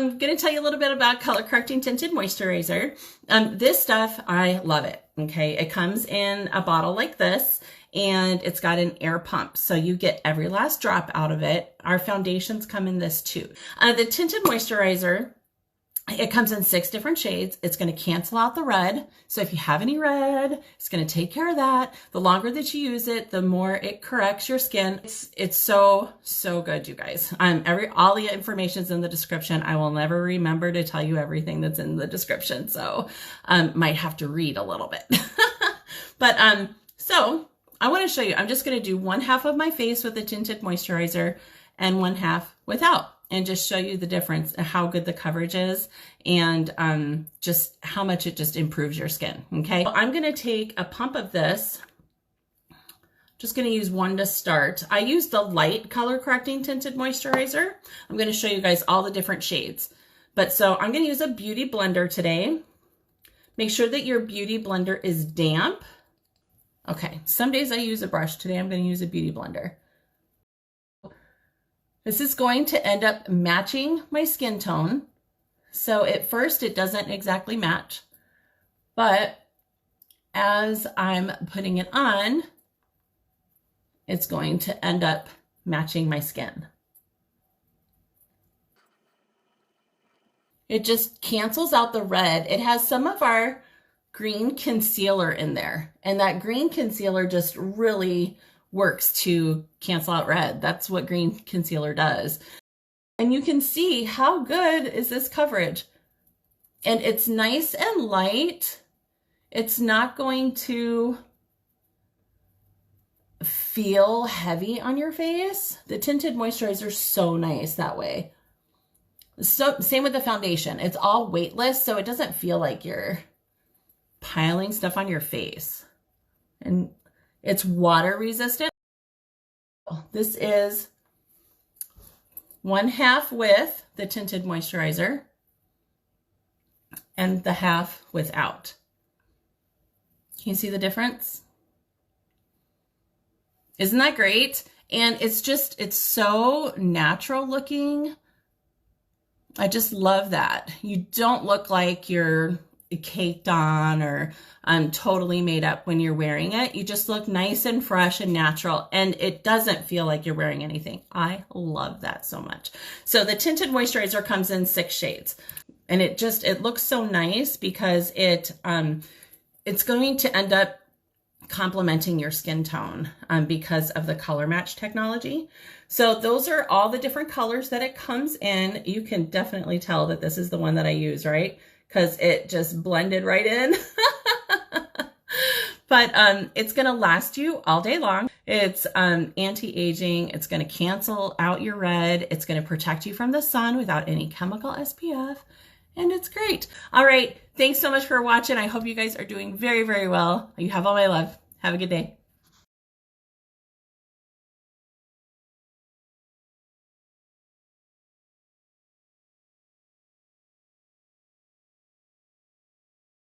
I'm going to tell you a little bit about color correcting tinted moisturizer. This stuff, I love it. Okay. It comes in a bottle like this, and it's got an air pump. So you get every last drop out of it. Our foundations come in this too. The tinted moisturizer, it comes in 6 different shades. It's going to cancel out the red. So if you have any red, it's going to take care of that. The longer that you use it, the more it corrects your skin. It's so good, you guys. All the information's in the description. I will never remember to tell you everything that's in the description. So, might have to read a little bit. But, so I want to show you, I'm just going to do 1/2 of my face with the tinted moisturizer and 1/2 without, and just show you the difference and how good the coverage is, and just how much it just improves your skin. Okay. So I'm going to take a pump of this. Just going to use 1 to start. I use the light color correcting tinted moisturizer. I'm going to show you guys all the different shades. But so I'm going to use a beauty blender today. Make sure that your beauty blender is damp. Okay, some days I use a brush. Today I'm going to use a beauty blender. This is going to end up matching my skin tone. So at first it doesn't exactly match, but as I'm putting it on, it's going to end up matching my skin. It just cancels out the red. It has some of our green concealer in there, and that green concealer just really works to cancel out red. That's what green concealer does. And you can see how good is this coverage. And it's nice and light. It's not going to feel heavy on your face. The tinted moisturizer is so nice that way. So same with the foundation. It's all weightless, so it doesn't feel like you're piling stuff on your face. And it's water resistant. This is 1/2 with the tinted moisturizer and the 1/2 without. Can you see the difference? Isn't that great? And it's so natural looking. I just love that. You don't look like you're caked on or totally made up when you're wearing it. You just look nice and fresh and natural, and it doesn't feel like you're wearing anything. I love that so much. So the tinted moisturizer comes in 6 shades, and it looks so nice because it's going to end up complementing your skin tone because of the color match technology. So those are all the different colors that it comes in. You can definitely tell that this is the one that I use, right? Because it just blended right in. But it's going to last you all day long. It's anti-aging. It's going to cancel out your red. It's going to protect you from the sun without any chemical SPF. And it's great. All right. Thanks so much for watching. I hope you guys are doing very, very well. You have all my love. Have a good day.